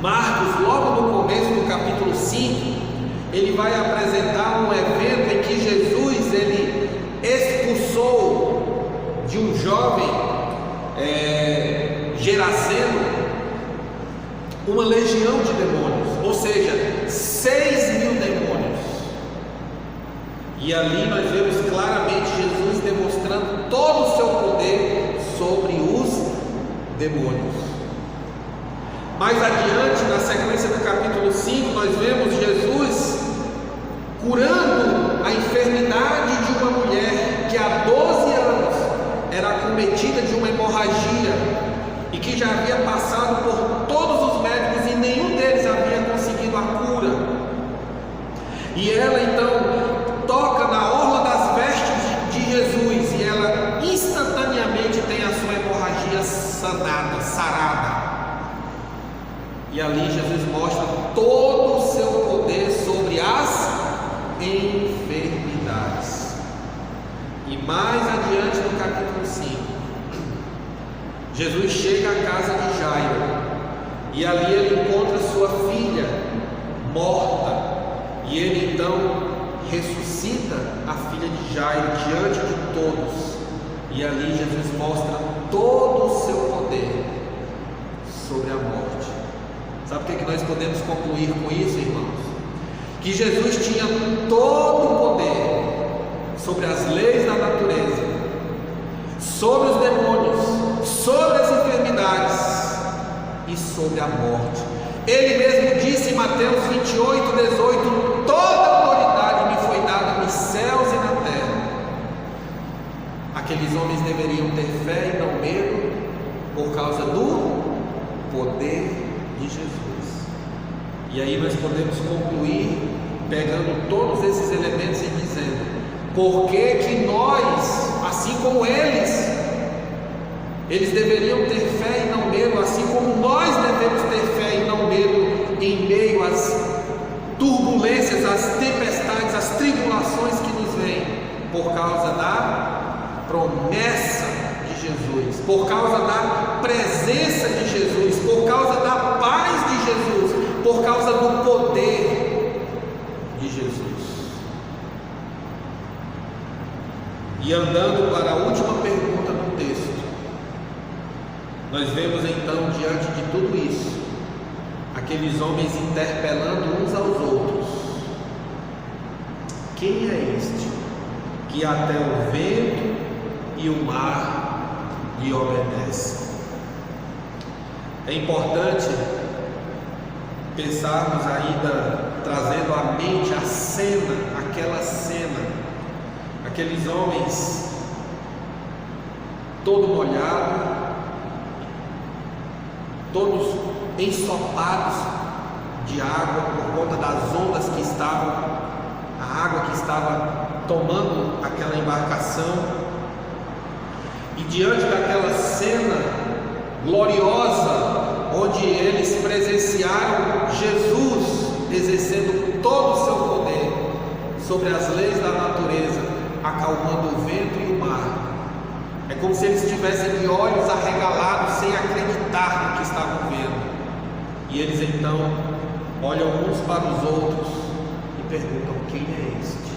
Marcos, logo no começo do capítulo 5, ele vai apresentar um evento em que Jesus ele expulsou de um jovem Geraseno uma legião de demônios, ou seja, 6.000 demônios. E ali nós vemos claramente Jesus demonstrando todo o seu poder sobre os demônios. Mais adiante, na sequência do capítulo 5, nós vemos Jesus curando a enfermidade de uma mulher que há 12 anos era acometida de uma hemorragia e que já havia passado por todos os médicos e nenhum deles havia conseguido a cura. E ela então toca na orla das vestes de Jesus e ela instantaneamente tem a sua hemorragia sarada. E ali Jesus mostra todo o seu poder sobre as enfermidades. E mais adiante no capítulo 5, Jesus chega à casa de Jairo e ali ele encontra sua filha morta, e ele então ressuscita a filha de Jairo diante de todos, e ali Jesus mostra todo o seu poder sobre a morte. Sabe o que nós podemos concluir com isso, irmãos? Que Jesus tinha todo o poder sobre as leis da natureza, sobre os demônios sobre as enfermidades e sobre a morte. Ele mesmo disse em Mateus 28:18: toda autoridade me foi dada nos céus e na terra. Aqueles homens deveriam ter fé e não medo por causa do poder de Jesus. E aí nós podemos concluir pegando todos esses elementos e dizendo: por que que nós, assim como eles deveriam ter fé e não medo, assim como nós devemos ter fé e não medo em meio às turbulências, às tempestades, às tribulações que nos vêm? Por causa da promessa de Jesus, por causa da presença de Jesus, por causa da paz de Jesus, por causa do poder de Jesus. E andando para a última pergunta do texto, nós vemos então, diante de tudo isso, aqueles homens interpelando uns aos outros: quem é este que até o vento e o mar lhe obedecem? É importante pensarmos ainda, trazendo à mente a cena, aquela cena, aqueles homens todo molhado, todos ensopados de água por conta das ondas que estavam, a água que estava tomando aquela embarcação. E diante daquela cena gloriosa, onde eles presenciaram Jesus exercendo todo o seu poder sobre as leis da natureza, acalmando o vento e o mar, é como se eles estivessem de olhos arregalados, sem acreditar no que estavam vendo. E eles então olham uns para os outros e perguntam: quem é este?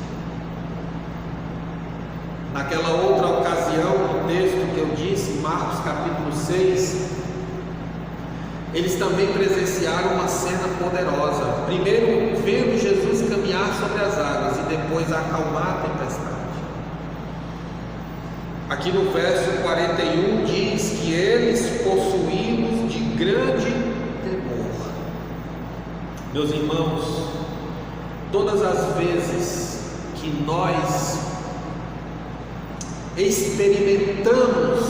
Naquela outra ocasião, no texto que eu disse, Marcos capítulo 6, eles também presenciaram uma cena poderosa. Primeiro vendo Jesus caminhar sobre as águas e depois acalmar a tempestade. Aqui no verso 41 diz que eles, possuídos de grande temor. Meus irmãos, todas as vezes que nós experimentamos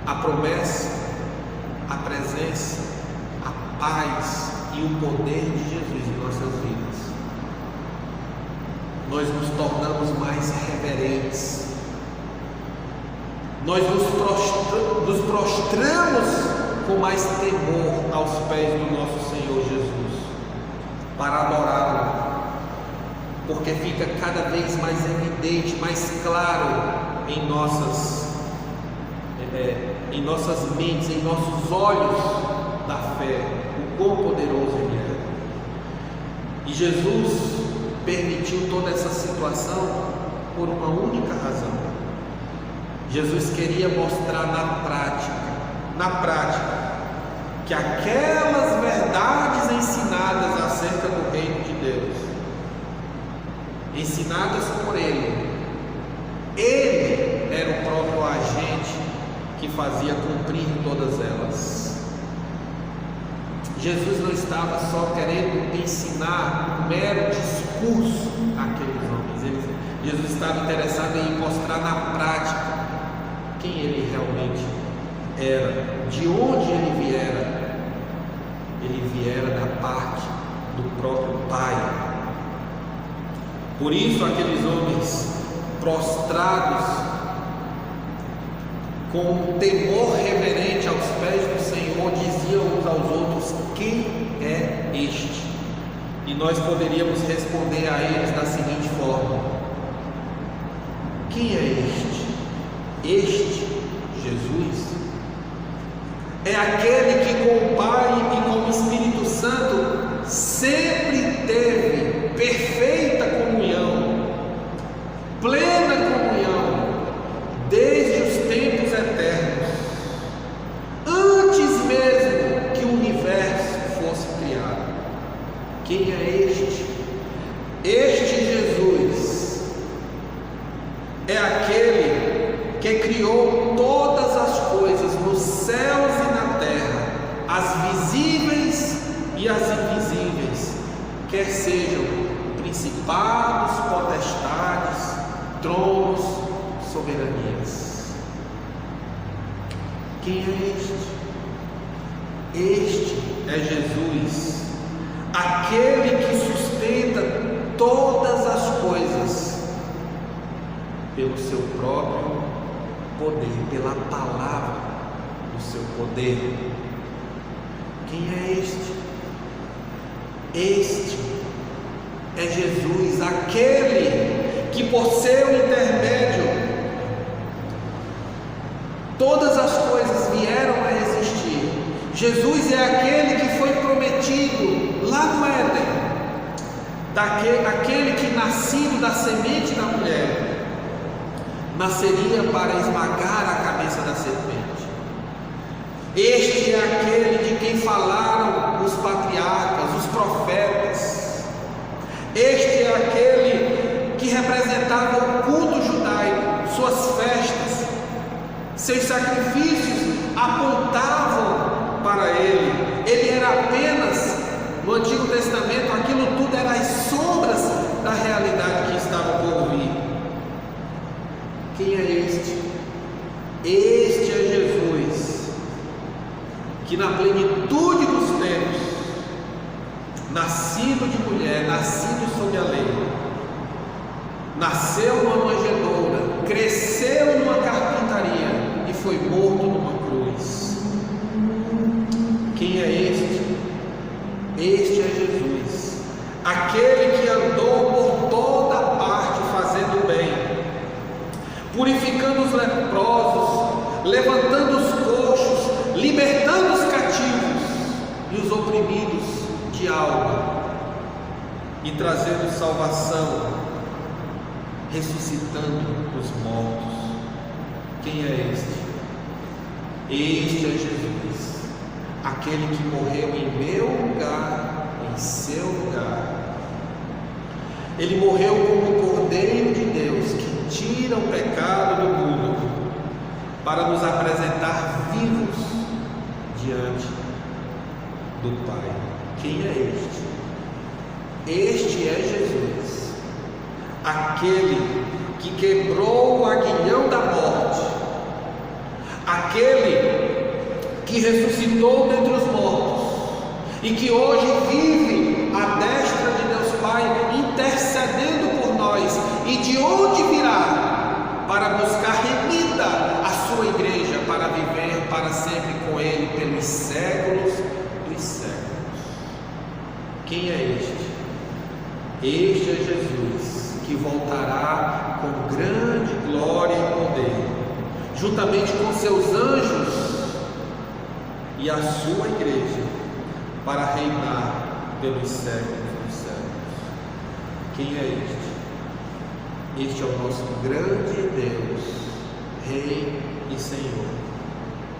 a promessa, a presença, a paz e o poder de Jesus em nossas vidas, nós nos tornamos mais reverentes, nós nos prostramos com mais temor aos pés do nosso Senhor Jesus, para adorá-lo, porque fica cada vez mais evidente, mais claro em nossas mentes, em nossos olhos da fé, o quão poderoso Ele é. E Jesus permitiu toda essa situação por uma única razão. Jesus queria mostrar na prática, que aquelas verdades ensinadas acerca do reino de Deus, ensinadas por Ele era o próprio agente que fazia cumprir todas elas. Jesus não estava só querendo ensinar um mero discurso àqueles homens. Jesus estava interessado em mostrar na prática quem Ele realmente era, de onde Ele viera. Ele viera da parte do próprio Pai. Por isso aqueles homens prostrados, com um temor reverente aos pés do Senhor, diziam uns aos outros: quem é este? E nós poderíamos responder a eles da seguinte forma: quem é este? Este Jesus é aquele que com o Pai e com o Espírito Santo sempre teve perfeita comunhão, plena comunhão, desde os tempos eternos, antes mesmo que o universo fosse criado. Quem é este? Este Jesus é aquele quer sejam principados, potestades, tronos, soberanias. Quem é este? Este é Jesus, aquele que sustenta todas as coisas pelo seu próprio poder, pela palavra do seu poder. Quem é este? Este é Jesus, aquele que por seu intermédio todas as coisas vieram a existir. Jesus é aquele que foi prometido lá no Éden, aquele que nascido da semente da mulher nasceria para esmagar a cabeça da serpente. Este é aquele de quem falaram os patriarcas, os profetas. Este é aquele que representava o culto judaico, suas festas, seus sacrifícios apontavam para ele. Ele era apenas, no Antigo Testamento, aquilo tudo era as sombras da realidade que estava por vir. Quem é este? Este é Jesus, que na plenitude dos tempos, nascido de mulher, nascido sob a lei, nasceu numa manjedoura, cresceu numa carpintaria e foi morto numa cruz. Quem é este? Este é Jesus, aquele que andou por toda parte fazendo bem, purificando os leprosos, levantando os coxos, libertando os cativos e os oprimidos de alma, e trazendo salvação, ressuscitando os mortos. Quem é este? Este é Jesus, aquele que morreu em meu lugar, em seu lugar. Ele morreu como o Cordeiro de Deus que tira o pecado do mundo, para nos apresentar vivos diante do Pai. Quem é este? Este é Jesus, aquele que quebrou o aguilhão da morte, aquele que ressuscitou dentre os mortos e que hoje vive à destra de Deus Pai, intercedendo por nós, e de onde virá para buscar remida a sua igreja, para viver para sempre com Ele pelos séculos dos séculos. Quem é este? Este é Jesus, que voltará com grande glória e poder, juntamente com seus anjos e a sua igreja, para reinar pelos séculos dos séculos. Quem é este? Este é o nosso grande Deus, Rei e Senhor,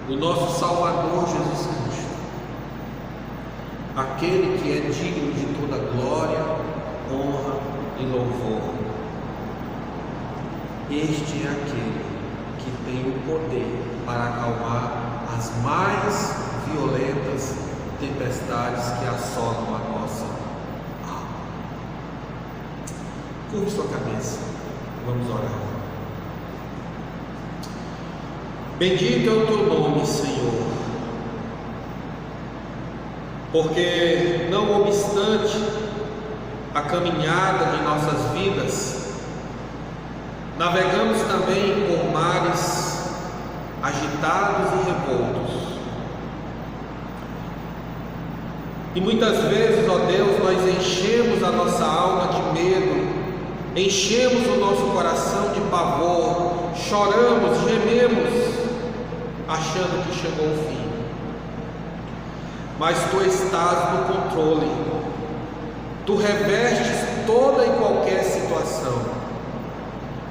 o nosso Salvador Jesus Cristo, aquele que é digno de toda glória, honra e louvor. Este é aquele que tem o poder para acalmar as mais violentas tempestades que assolam a nossa alma. Curve sua cabeça, vamos orar. Bendito é o teu nome, Senhor, porque não obstante a caminhada de nossas vidas, navegamos também por mares agitados e revoltos. E muitas vezes, ó Deus, nós enchemos a nossa alma de medo, enchemos o nosso coração de pavor, choramos, gememos, achando que chegou o fim. Mas Tu estás no controle, Tu revestes toda e qualquer situação,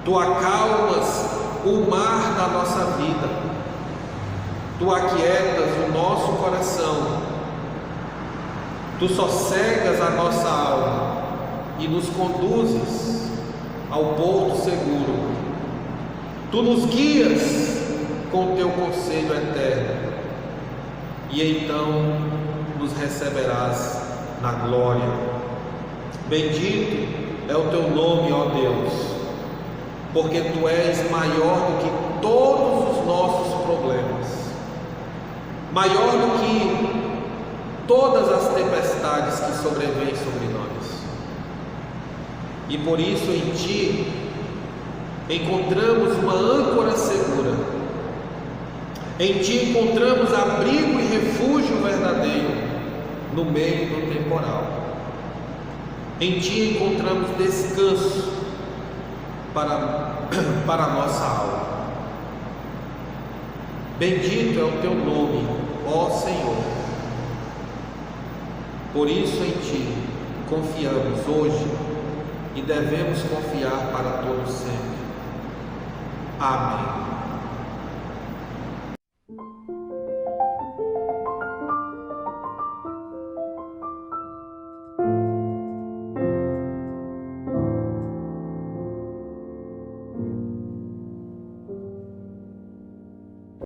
Tu acalmas o mar da nossa vida, Tu aquietas o nosso coração, Tu sossegas a nossa alma e nos conduzes ao porto seguro. Tu nos guias com Teu conselho eterno, e então nos receberás na glória. Bendito é o teu nome, ó Deus, porque tu és maior do que todos os nossos problemas, maior do que todas as tempestades que sobrevêm sobre nós. E por isso em ti encontramos uma âncora segura, em ti encontramos abrigo e refúgio verdadeiro no meio do temporal. Em ti encontramos descanso para a nossa alma. Bendito é o teu nome, ó Senhor. Por isso em ti confiamos hoje e devemos confiar para todo sempre. Amém.